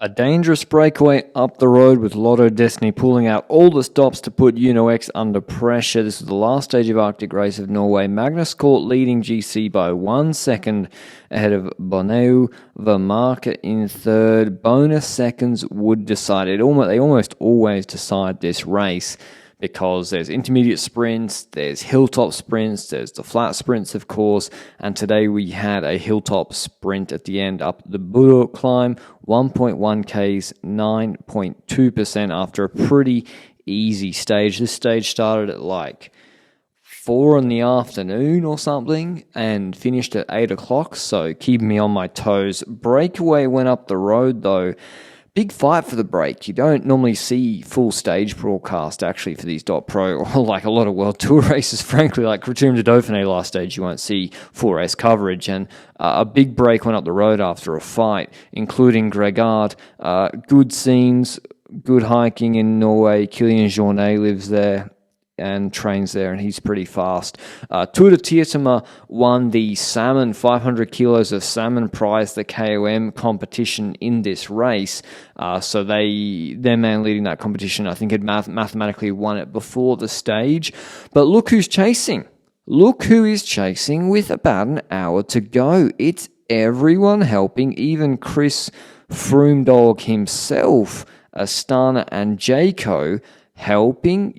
A dangerous breakaway up the road with Lotto Destiny pulling out all the stops to put X under pressure. This was the last stage of Arctic Race of Norway. Magnus Cort leading GC by 1 second ahead of Boneu Vermarke in third. Bonus seconds would decide it. They almost always decide this race, because there's intermediate sprints, there's hilltop sprints, there's the flat sprints, of course, and today we had a hilltop sprint at the end up the Budo climb, 1.1 Ks, 9.2% after a pretty easy stage. This stage started at like 4 in the afternoon or something and finished at 8 o'clock, so keeping me on my toes. Breakaway went up the road though. Big fight for the break. You don't normally see full stage broadcast actually for these .pro or like a lot of World Tour races, frankly, like Criterium de Dauphiné last stage, you won't see full race coverage. And a big break went up the road after a fight, including Gregard. Good scenes, good hiking in Norway. Kilian Jornet lives there and trains there, and he's pretty fast. Tour de Tietama won the salmon, 500 kilos of salmon prize, the KOM competition in this race. So their man leading that competition, I think, had mathematically won it before the stage. But look who's chasing. Look who is chasing with about an hour to go. It's everyone helping, even Chris Froomdog himself, Astana and Jayco, helping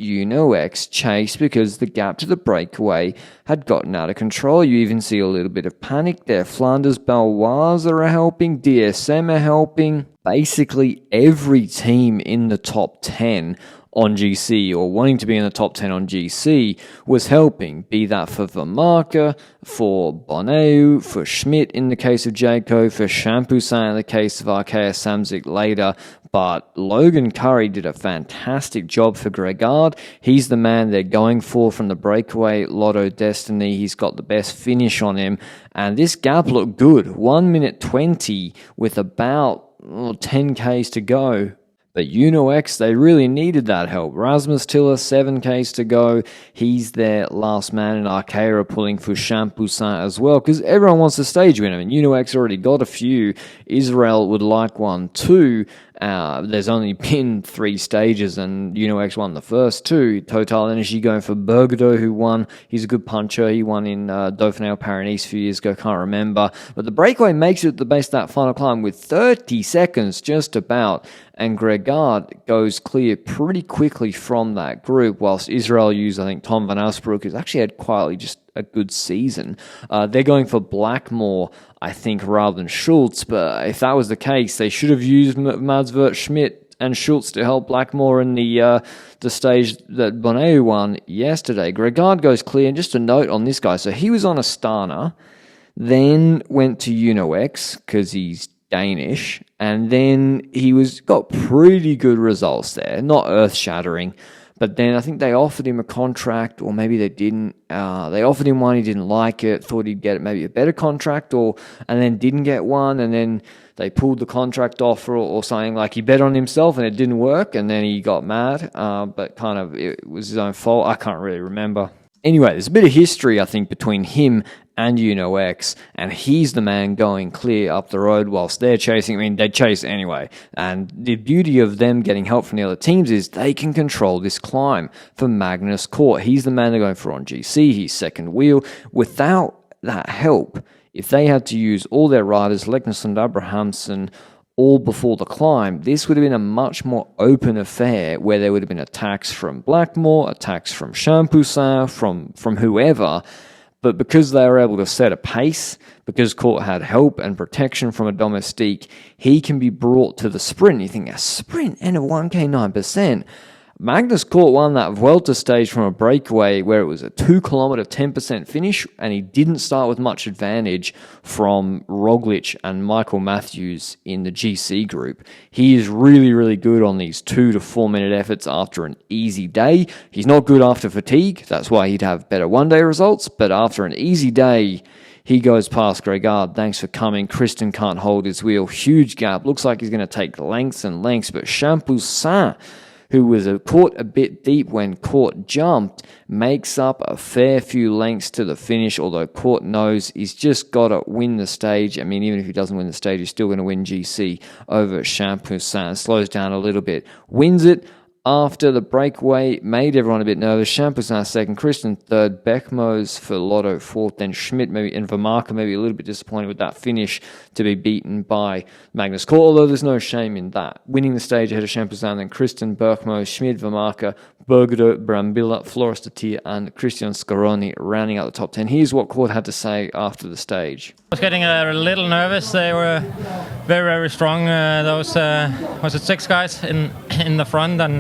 X chase because the gap to the breakaway had gotten out of control. You even see a little bit of panic there. Flanders Baloise are helping, DSM are helping. Basically every team in the top 10 on GC, or wanting to be in the top 10 on GC, was helping, be that for Vermarke, for Boneu, for Schmidt in the case of Jayco, for Champoussin in the case of Arkea Samsic later. But Logan Curry did a fantastic job for Gregard. He's the man they're going for from the breakaway, Lotto Destiny. He's got the best finish on him. And this gap looked good. 1 minute 20 with about 10 Ks to go. But X, they really needed that help. Rasmus Tiller, 7 Ks to go. He's their last man, and Arkea are pulling for Champoussin as well, because everyone wants a stage win. I mean, X already got a few. Israel would like one too. There's only been 3 stages, and X won the first 2. Total Energy going for Bergado, who won. He's a good puncher. He won in Dauphiné Paris-Nice a few years ago, can't remember. But the breakaway makes it to the base of that final climb with 30 seconds just about, and Gregard goes clear pretty quickly from that group, whilst Israel used, I think, Tom van Asbroek, who's actually had quietly just a good season. They're going for Blackmore, I think, rather than Schultz, but if that was the case, they should have used Mads Vert Schmidt and Schultz to help Blackmore in the stage that Bonnet won yesterday. Gregard goes clear, and just a note on this guy, so he was on Astana, then went to X, because he's Danish, and then got pretty good results there, not earth-shattering. But then I think they offered him a contract, or maybe they didn't. They offered him one, he didn't like it, thought he'd get maybe a better contract, and then didn't get one, and then they pulled the contract offer or something, like he bet on himself and it didn't work, and then he got mad, but kind of it was his own fault. I can't really remember. Anyway, there's a bit of history, I think, between him and X, and he's the man going clear up the road whilst they're chasing. I mean, they chase anyway, and the beauty of them getting help from the other teams is they can control this climb for Magnus Cort. He's the man they're going for on GC, he's second wheel. Without that help, if they had to use all their riders, Leknesund, Abrahamsen, all before the climb, this would have been a much more open affair where there would have been attacks from Blackmore, attacks from Champoussin, from whoever. But because they were able to set a pace, because Cort had help and protection from a domestique, he can be brought to the sprint. You think, a sprint and a 1K 9%? Magnus Cort won that Vuelta stage from a breakaway where it was a 2 kilometer 10% finish, and he didn't start with much advantage from Roglic and Michael Matthews in the GC group. He is really, really good on these 2 to 4 minute efforts after an easy day. He's not good after fatigue. That's why he'd have better one-day results, but after an easy day, he goes past Gregard. Thanks for coming. Kristen can't hold his wheel. Huge gap. Looks like he's going to take lengths and lengths, but Champoussin, who was caught a bit deep when Cort jumped, makes up a fair few lengths to the finish, although Cort knows he's just got to win the stage. I mean, even if he doesn't win the stage, he's still going to win GC over Champoussin. Slows down a little bit, wins it. After the breakaway, made everyone a bit nervous. Champoussin second, Christian third, Beckmos for Lotto fourth, then Schmidt and Vermarker maybe a little bit disappointed with that finish to be beaten by Magnus Cort, although there's no shame in that. Winning the stage ahead of Champoussin, then Christian, Beckmos, Schmidt, Vermarker, Bergerud, Brambilla, Flores de Tia, and Christian Scaroni rounding out the top 10. Here's what Cort had to say after the stage. I was getting a little nervous. They were very, very strong. Those was it 6 guys in the front, and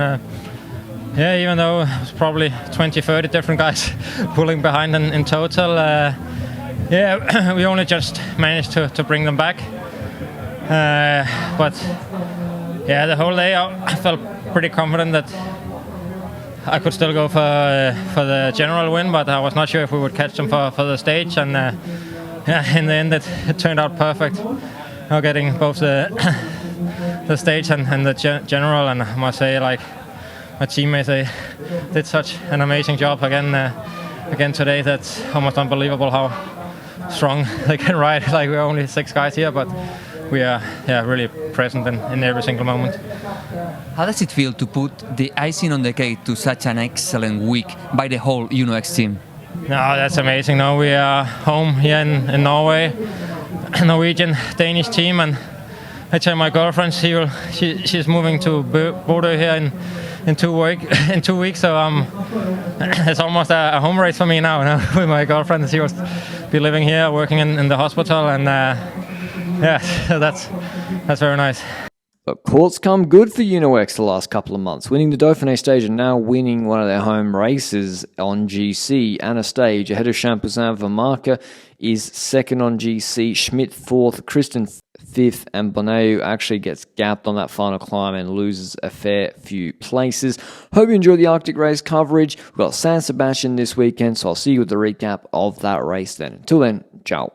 yeah, even though it was probably 20-30 different guys pulling behind in total, yeah, we only just managed to bring them back. But yeah, the whole day I felt pretty confident that I could still go for the general win, but I was not sure if we would catch them for the stage, and yeah, in the end it turned out perfect. Getting both the stage and the general, and I must say, like, my teammates, they did such an amazing job again today. That's almost unbelievable how strong they can ride. Like, we're only 6 guys here, but we are really present in every single moment. How does it feel to put the icing on the cake to such an excellent week by the whole UNOX team? No, that's amazing. No, we are home here in Norway, Norwegian, Danish team, and actually my girlfriend, she's moving to Bodø here in 2 weeks, so it's almost a home race for me now with my girlfriend. She will be living here, working in the hospital, and yeah, that's very nice. But Cort's come good for UNOX the last couple of months, winning the Dauphiné stage and now winning one of their home races on GC and a stage ahead of Champoussin. Vermarker is second on GC, Schmidt fourth, Christian fifth, and Bonneau actually gets gapped on that final climb and loses a fair few places. Hope you enjoyed the Arctic race coverage. We've got San Sebastian this weekend, so I'll see you with the recap of that race then. Until then, ciao.